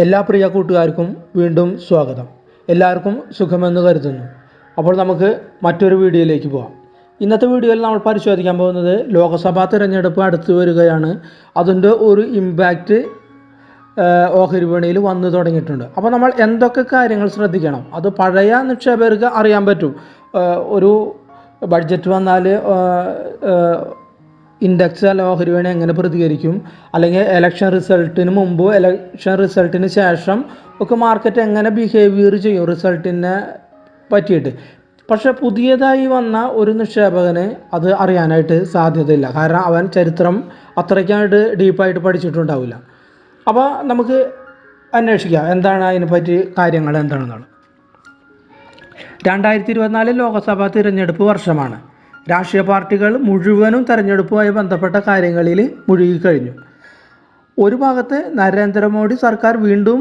എല്ലാ പ്രിയ കൂട്ടുകാർക്കും വീണ്ടും സ്വാഗതം. എല്ലാവർക്കും സുഖമെന്ന് കരുതുന്നു. അപ്പോൾ നമുക്ക് മറ്റൊരു വീഡിയോയിലേക്ക് പോകാം. ഇന്നത്തെ വീഡിയോയിൽ നമ്മൾ പരിശോധിക്കാൻ പോകുന്നത് ലോക്സഭാ തിരഞ്ഞെടുപ്പ് അടുത്ത് വരികയാണ്. അതിൻ്റെ ഒരു ഇമ്പാക്റ്റ് ഓഹരി വിപണിയിൽ വന്നു തുടങ്ങിയിട്ടുണ്ട്. അപ്പോൾ നമ്മൾ എന്തൊക്കെ കാര്യങ്ങൾ ശ്രദ്ധിക്കണം, അത് പഴയ നിക്ഷേപകർക്ക് അറിയാൻ പറ്റും. ഒരു ബഡ്ജറ്റ് വന്നാൽ ഇൻഡെക്സ് അല്ല ഓഹരി വിപണി എങ്ങനെ പ്രതികരിക്കും, അല്ലെങ്കിൽ ഇലക്ഷൻ റിസൾട്ടിന് മുമ്പ് ഇലക്ഷൻ റിസൾട്ടിന് ശേഷം ഒക്കെ മാർക്കറ്റ് എങ്ങനെ ബിഹേവിയർ ചെയ്യും റിസൾട്ടിനെ പറ്റിയിട്ട്. പക്ഷേ പുതിയതായി വന്ന ഒരു നിക്ഷേപകന് അത് അറിയാനായിട്ട് സാധ്യതയില്ല. കാരണം അവൻ ചരിത്രം അത്രയ്ക്കായിട്ട് ഡീപ്പായിട്ട് പഠിച്ചിട്ടുണ്ടാവില്ല. അപ്പോൾ നമുക്ക് അന്വേഷിക്കാം എന്താണ് അതിനെപ്പറ്റി കാര്യങ്ങൾ എന്താണെന്നാണ്. 2024 ലോക്സഭാ തിരഞ്ഞെടുപ്പ് വർഷമാണ്. രാഷ്ട്രീയ പാർട്ടികൾ മുഴുവനും തെരഞ്ഞെടുപ്പുമായി ബന്ധപ്പെട്ട കാര്യങ്ങളിൽ മുഴുകിക്കഴിഞ്ഞു. ഒരു ഭാഗത്ത് നരേന്ദ്രമോദി സർക്കാർ വീണ്ടും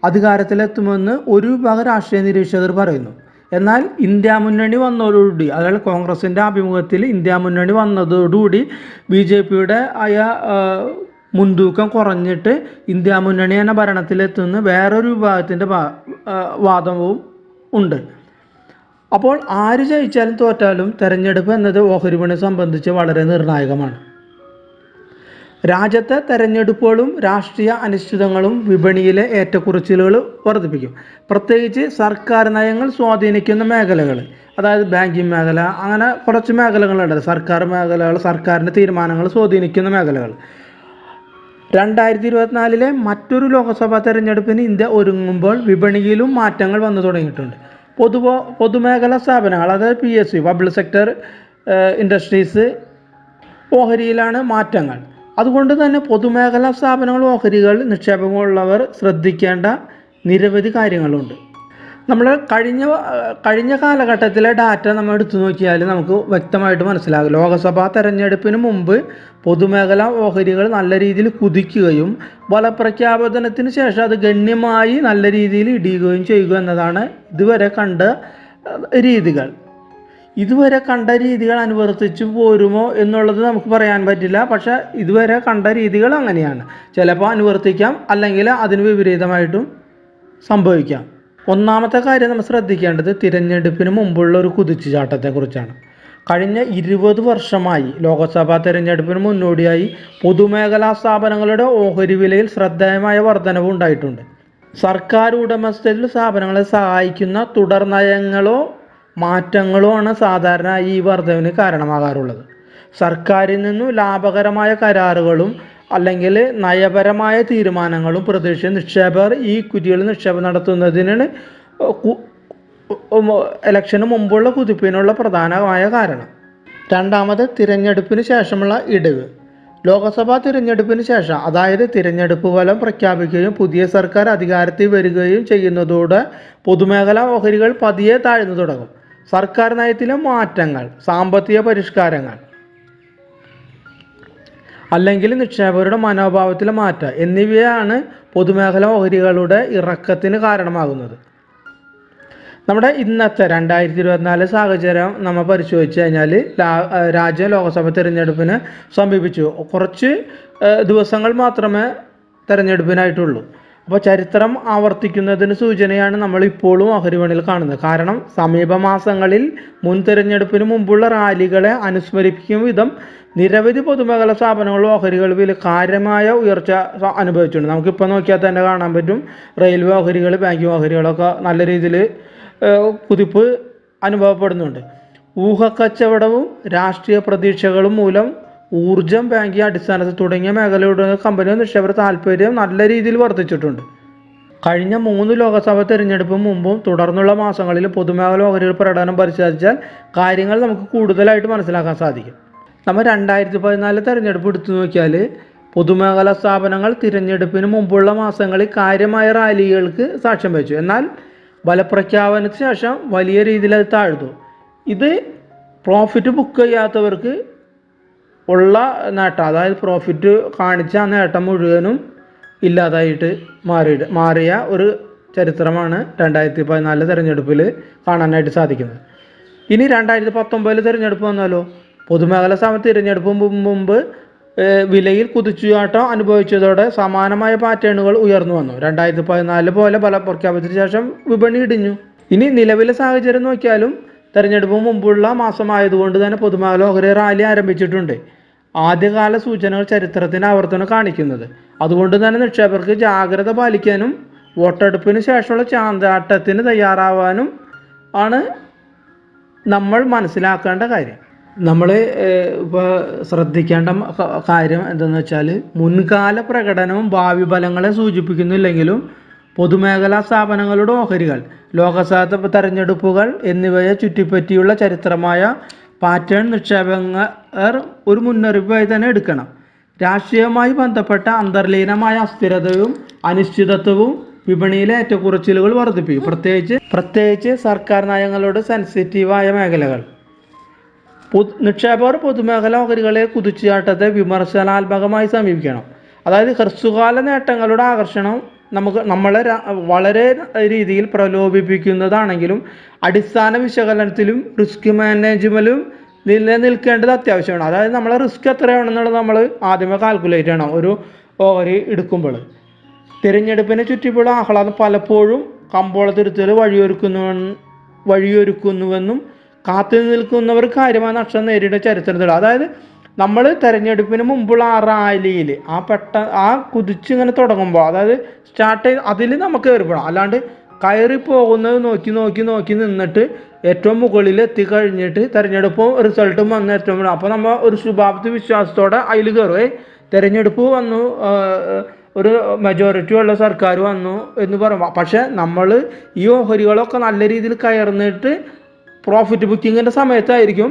അധികാരത്തിലെത്തുമെന്ന് ഒരു വിഭാഗം രാഷ്ട്രീയ നിരീക്ഷകർ പറയുന്നു. എന്നാൽ ഇന്ത്യ മുന്നണി വന്നതോടുകൂടി, അതായത് കോൺഗ്രസിൻ്റെ ആഭിമുഖ്യത്തിൽ ഇന്ത്യ മുന്നണി വന്നതോടുകൂടി BJPയുടെ മുൻതൂക്കം കുറഞ്ഞിട്ട് ഇന്ത്യ മുന്നണി എന്ന ഭരണത്തിലെത്തുന്ന വേറൊരു വിഭാഗത്തിൻ്റെ വാദവും ഉണ്ട്. അപ്പോൾ ആര് ജയിച്ചാലും തോറ്റാലും തെരഞ്ഞെടുപ്പ് എന്നത് ഓഹരി വിപണിയെ സംബന്ധിച്ച് വളരെ നിർണായകമാണ്. രാജ്യത്തെ തെരഞ്ഞെടുപ്പുകളും രാഷ്ട്രീയ അനിശ്ചിതങ്ങളും വിപണിയിലെ ഏറ്റക്കുറച്ചിലുകൾ വർദ്ധിപ്പിക്കും. പ്രത്യേകിച്ച് സർക്കാർ നയങ്ങൾ സ്വാധീനിക്കുന്ന മേഖലകൾ, അതായത് ബാങ്കിങ് മേഖല, അങ്ങനെ കുറച്ച് മേഖലകളുണ്ട്. സർക്കാർ മേഖലകൾ, സർക്കാരിൻ്റെ തീരുമാനങ്ങൾ സ്വാധീനിക്കുന്ന മേഖലകൾ. 2024 മറ്റൊരു ലോക്സഭാ തെരഞ്ഞെടുപ്പിന് ഇന്ത്യ ഒരുങ്ങുമ്പോൾ വിപണിയിലും മാറ്റങ്ങൾ വന്നു തുടങ്ങിയിട്ടുണ്ട്. പൊതുമേഖലാ സ്ഥാപനങ്ങൾ, അതായത് PSU പബ്ലിക് സെക്ടർ ഇൻഡസ്ട്രീസ് ഓഹരിയിലാണ് മാറ്റങ്ങൾ. അതുകൊണ്ട് തന്നെ പൊതുമേഖലാ സ്ഥാപനങ്ങൾ ഓഹരികൾ നിക്ഷേപമുള്ളവർ ശ്രദ്ധിക്കേണ്ട നിരവധി കാര്യങ്ങളുണ്ട്. നമ്മൾ കഴിഞ്ഞ കാലഘട്ടത്തിലെ ഡാറ്റ നമ്മൾ എടുത്തു നോക്കിയാൽ നമുക്ക് വ്യക്തമായിട്ട് മനസ്സിലാകും. ലോക്സഭാ തെരഞ്ഞെടുപ്പിന് മുമ്പ് പൊതുമേഖലാ ഓഹരികൾ നല്ല രീതിയിൽ കുതിക്കുകയും ഫലപ്രഖ്യാപനത്തിന് ശേഷം അത് ഗണ്യമായി നല്ല രീതിയിൽ ഇടിയുകയും ചെയ്യുക എന്നതാണ് ഇതുവരെ കണ്ട രീതികൾ അനുവർത്തിച്ചു പോരുമോ എന്നുള്ളത് നമുക്ക് പറയാൻ പറ്റില്ല. പക്ഷേ ഇതുവരെ കണ്ട രീതികൾ അങ്ങനെയാണ്. ചിലപ്പോൾ അനുവർത്തിക്കാം, അല്ലെങ്കിൽ അതിന് വിപരീതമായിട്ടും സംഭവിക്കാം. ഒന്നാമത്തെ കാര്യം നമ്മൾ ശ്രദ്ധിക്കേണ്ടത് തിരഞ്ഞെടുപ്പിന് മുമ്പുള്ള ഒരു കുതിച്ചുചാട്ടത്തെക്കുറിച്ചാണ്. കഴിഞ്ഞ 20 വർഷമായി ലോക്സഭാ തിരഞ്ഞെടുപ്പിന് മുന്നോടിയായി പൊതുമേഖലാ സ്ഥാപനങ്ങളുടെ ഓഹരി വിലയിൽ ശ്രദ്ധേയമായ വർധനവ് ഉണ്ടായിട്ടുണ്ട്. സർക്കാർ ഉടമസ്ഥതയിൽ സ്ഥാപനങ്ങളെ സഹായിക്കുന്ന തുടർ നയങ്ങളോ മാറ്റങ്ങളോ ആണ് സാധാരണ ഈ വർധനവിന് കാരണമാകാറുള്ളത്. സർക്കാരിൽ നിന്നും ലാഭകരമായ കരാറുകളും അല്ലെങ്കിൽ നയപരമായ തീരുമാനങ്ങളും പ്രതീക്ഷിച്ച് നിക്ഷേപകർ ഈ ഇക്വിറ്റികളിൽ നിക്ഷേപം നടത്തുന്നതിനാണ് ഇലക്ഷന് മുമ്പുള്ള കുതിപ്പിനുള്ള പ്രധാനമായ കാരണം. രണ്ടാമത്, തിരഞ്ഞെടുപ്പിന് ശേഷമുള്ള ഇടിവ്. ലോക്സഭാ തിരഞ്ഞെടുപ്പിന് ശേഷം, അതായത് തിരഞ്ഞെടുപ്പ് ഫലം പ്രഖ്യാപിക്കുകയും പുതിയ സർക്കാർ അധികാരത്തിൽ വരികയും ചെയ്യുന്നതോടെ പൊതുമേഖലാ ഓഹരികൾ പതിയെ താഴ്ന്നു തുടങ്ങും. സർക്കാർ നയത്തിലെ മാറ്റങ്ങൾ, സാമ്പത്തിക പരിഷ്കാരങ്ങൾ, അല്ലെങ്കിൽ നിക്ഷേപകരുടെ മനോഭാവത്തിലെ മാറ്റം എന്നിവയാണ് പൊതുമേഖലാ ഓഹരികളുടെ ഇറക്കത്തിന് കാരണമാകുന്നത്. നമ്മുടെ ഇന്നത്തെ 2024 സാഹചര്യം നമ്മൾ പരിശോധിച്ച് കഴിഞ്ഞാൽ രാജ്യം ലോക്സഭ തിരഞ്ഞെടുപ്പിന് സമീപിച്ചു. കുറച്ച് ദിവസങ്ങൾ മാത്രമേ തിരഞ്ഞെടുപ്പിനായിട്ടുള്ളൂ. അപ്പോൾ ചരിത്രം ആവർത്തിക്കുന്നതിന് സൂചനയാണ് നമ്മളിപ്പോഴും ഓഹരി വിപണിയിൽ കാണുന്നത്. കാരണം സമീപ മാസങ്ങളിൽ മുൻ തിരഞ്ഞെടുപ്പിന് മുമ്പുള്ള റാലികളെ അനുസ്മരിപ്പിക്കും വിധം നിരവധി പൊതുമേഖലാ സ്ഥാപനങ്ങളും ഓഹരികൾ വില കാര്യമായ ഉയർച്ച അനുഭവിച്ചിട്ടുണ്ട്. നമുക്കിപ്പോൾ നോക്കിയാൽ തന്നെ കാണാൻ പറ്റും. റെയിൽവേ ഓഹരികൾ, ബാങ്കിങ് ഓഹരികളൊക്കെ നല്ല രീതിയിൽ കുതിപ്പ് അനുഭവപ്പെടുന്നുണ്ട്. ഊഹക്കച്ചവടവും രാഷ്ട്രീയ പ്രതീക്ഷകളും മൂലം ഊർജം, ബാങ്കിങ്, അടിസ്ഥാനത്തിൽ തുടങ്ങിയ മേഖലയുടെ കമ്പനികൾ നിക്ഷേപക താല്പര്യം നല്ല രീതിയിൽ വർദ്ധിച്ചിട്ടുണ്ട്. കഴിഞ്ഞ 3 ലോക്സഭാ തിരഞ്ഞെടുപ്പിന് മുമ്പും തുടർന്നുള്ള മാസങ്ങളിൽ പൊതുമേഖലാ ഓഹരികൾ പ്രകടനം പരിശോധിച്ചാൽ കാര്യങ്ങൾ നമുക്ക് കൂടുതലായിട്ട് മനസ്സിലാക്കാൻ സാധിക്കും. നമ്മൾ 2014 തിരഞ്ഞെടുപ്പ് എടുത്തു നോക്കിയാൽ പൊതുമേഖലാ സ്ഥാപനങ്ങൾ തിരഞ്ഞെടുപ്പിന് മുമ്പുള്ള മാസങ്ങളിൽ കാര്യമായ റാലികൾക്ക് സാക്ഷ്യം വഹിച്ചു. എന്നാൽ ഫലപ്രഖ്യാപനത്തിന് ശേഷം വലിയ രീതിയിൽ അത് താഴ്ന്നു. ഇത് പ്രോഫിറ്റ് ബുക്ക് ചെയ്യാത്തവർക്ക് ഉള്ള നേട്ടം, അതായത് പ്രോഫിറ്റ് കാണിച്ച ആ നേട്ടം മുഴുവനും ഇല്ലാതായിട്ട് മാറിയ ഒരു ചരിത്രമാണ് 2014 തിരഞ്ഞെടുപ്പിൽ കാണാനായിട്ട് സാധിക്കുന്നത്. ഇനി 2019 തിരഞ്ഞെടുപ്പ് വന്നാലോ? പൊതുമേഖലാ സ്ഥാപന തിരഞ്ഞെടുപ്പ് മുമ്പ് വിലയിൽ കുതിച്ചുചാട്ടം അനുഭവിച്ചതോടെ സമാനമായ പാറ്റേണുകൾ ഉയർന്നു വന്നു. 2014 പോലെ ഫല പ്രഖ്യാപനത്തിന് ശേഷം വിപണി ഇടിഞ്ഞു. ഇനി നിലവിലെ സാഹചര്യം നോക്കിയാലും തെരഞ്ഞെടുപ്പ് മുമ്പുള്ള മാസമായതുകൊണ്ട് തന്നെ പൊതുമേഖലാ ഓഹരി റാലി ആരംഭിച്ചിട്ടുണ്ട്. ആദ്യകാല സൂചനകൾ ചരിത്രത്തിന് ആവർത്തനം കാണിക്കുന്നത്. അതുകൊണ്ട് തന്നെ നിക്ഷേപകർക്ക് ജാഗ്രത പാലിക്കാനും വോട്ടെടുപ്പിന് ശേഷമുള്ള ചാന്താട്ടത്തിന് തയ്യാറാവാനും ആണ് നമ്മൾ മനസ്സിലാക്കേണ്ട കാര്യം. നമ്മൾ ഇപ്പോൾ ശ്രദ്ധിക്കേണ്ട കാര്യം എന്തെന്ന് വെച്ചാൽ, മുൻകാല പ്രകടനവും ഭാവി ഫലങ്ങളെ സൂചിപ്പിക്കുന്നില്ലെങ്കിലും പൊതുമേഖലാ സ്ഥാപനങ്ങളുടെ ഓഹരികൾ, ലോകസഭാ തെരഞ്ഞെടുപ്പുകൾ എന്നിവയെ ചുറ്റിപ്പറ്റിയുള്ള ചരിത്രമായ പാറ്റേൺ നിക്ഷേപകർ ഒരു മുന്നറിയിപ്പായി തന്നെ എടുക്കണം. രാഷ്ട്രീയവുമായി ബന്ധപ്പെട്ട അന്തർലീനമായ അസ്ഥിരതയും അനിശ്ചിതത്വവും വിപണിയിലെ ഏറ്റക്കുറച്ചിലുകൾ വർദ്ധിപ്പിക്കും. പ്രത്യേകിച്ച് സർക്കാർ നയങ്ങളോട് സെൻസിറ്റീവായ മേഖലകൾ. നിക്ഷേപകർ പൊതുമേഖലാ ഓഹരികളെ കുതിച്ചുചാട്ടത്തെ വിമർശനാത്മകമായി സമീപിക്കണം. അതായത് ഹ്രസ്വകാല നേട്ടങ്ങളുടെ ആകർഷണം നമ്മളെ വളരെ രീതിയിൽ പ്രലോഭിപ്പിക്കുന്നതാണെങ്കിലും അടിസ്ഥാന വിശകലനത്തിലും റിസ്ക് മാനേജ്മെൻറ്റിലും നിലനിൽക്കേണ്ടത് അത്യാവശ്യമാണ്. അതായത് നമ്മളെ റിസ്ക് എത്രയാണെന്നുള്ളത് നമ്മൾ ആദ്യമേ കാൽക്കുലേറ്റ് ചെയ്യണം. ഒരു ഓഹരി എടുക്കുമ്പോൾ തിരഞ്ഞെടുപ്പിനെ ചുറ്റിപ്പുള്ള ആഹ്ലാദം പലപ്പോഴും കമ്പോളത്തിരുത്തൽ വഴിയൊരുക്കുന്നുവെന്നും കാത്തു നിൽക്കുന്നവർ കാര്യമായ നഷ്ടം നേരിട്ട ചരിത്രത്തിൽ. അതായത് നമ്മൾ തെരഞ്ഞെടുപ്പിന് മുമ്പുള്ള ആ റാലിയിൽ ആ കുതിച്ചിങ്ങനെ തുടങ്ങുമ്പോൾ, അതായത് സ്റ്റാർട്ട് ചെയ്ത് അതിൽ നമുക്ക് കയറിപ്പോണം. അല്ലാണ്ട് കയറി പോകുന്നത് നോക്കി നിന്നിട്ട് ഏറ്റവും മുകളിൽ എത്തിക്കഴിഞ്ഞിട്ട് തെരഞ്ഞെടുപ്പും റിസൾട്ടും വന്ന് ഏറ്റവും അപ്പോൾ നമ്മൾ ഒരു ശുഭാപ്തി വിശ്വാസത്തോടെ അതിൽ കയറും. തെരഞ്ഞെടുപ്പ് വന്നു, ഒരു മെജോറിറ്റി ഉള്ള സർക്കാർ വന്നു എന്ന് പറയുമ്പോൾ, പക്ഷേ നമ്മൾ ഈ ഓഹരികളൊക്കെ നല്ല രീതിയിൽ കയർന്നിട്ട് പ്രോഫിറ്റ് ബുക്കിങ്ങിൻ്റെ സമയത്തായിരിക്കും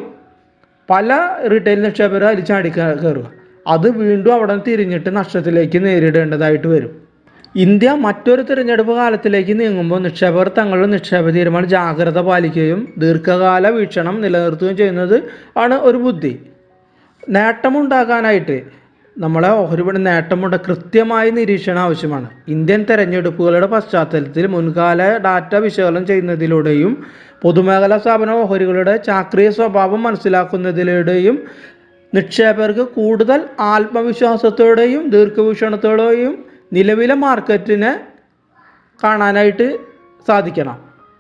പല റീറ്റെയിൽ നിക്ഷേപകരും അതിൽ ചാടി കയറുക. അത് വീണ്ടും അവിടെ തിരിഞ്ഞിട്ട് നഷ്ടത്തിലേക്ക് നേരിടേണ്ടതായിട്ട് വരും. ഇന്ത്യ മറ്റൊരു തിരഞ്ഞെടുപ്പ് കാലത്തിലേക്ക് നീങ്ങുമ്പോൾ നിക്ഷേപകർ തങ്ങളുടെ നിക്ഷേപ തീരുമാനം ജാഗ്രത പാലിക്കുകയും ദീർഘകാല വീക്ഷണം നിലനിർത്തുകയും ചെയ്യുന്നത് ആണ് ഒരു ബുദ്ധി. നേട്ടമുണ്ടാകാനായിട്ട് നമ്മളെ ഓഹരിപടി കൃത്യമായ നിരീക്ഷണം ആവശ്യമാണ്. ഇന്ത്യൻ തെരഞ്ഞെടുപ്പുകളുടെ പശ്ചാത്തലത്തിൽ മുൻകാല ഡാറ്റ വിശകലനം ചെയ്യുന്നതിലൂടെയും പൊതുമേഖലാ സ്ഥാപന ഓഹരികളുടെ ചാക്രിക സ്വഭാവം മനസ്സിലാക്കുന്നതിലൂടെയും നിക്ഷേപകർക്ക് കൂടുതൽ ആത്മവിശ്വാസത്തോടെയും ദീർഘവീക്ഷണത്തോടെയും നിലവിലെ മാർക്കറ്റിനെ കാണാനായിട്ട് സാധിക്കണം.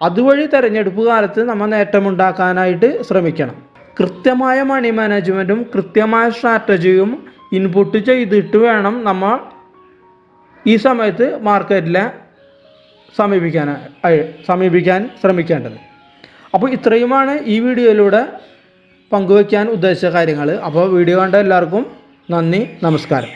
അതുവഴി തെരഞ്ഞെടുപ്പ് കാലത്ത് നമ്മൾ നേട്ടമുണ്ടാക്കാനായിട്ട് ശ്രമിക്കണം. കൃത്യമായ മണി മാനേജ്മെൻറ്റും കൃത്യമായ സ്ട്രാറ്റജിയും ഇൻപുട്ട് ചെയ്തിട്ട് വേണം നമ്മൾ ഈ സമയത്ത് മാർക്കറ്റിനെ സമീപിക്കാൻ ശ്രമിക്കേണ്ടത്. അപ്പോൾ ഇത്രയുമാണ് ഈ വീഡിയോയിലൂടെ പങ്കുവയ്ക്കാൻ ഉദ്ദേശിച്ച കാര്യങ്ങൾ. അപ്പോൾ വീഡിയോ കണ്ട എല്ലാവർക്കും നന്ദി, നമസ്കാരം.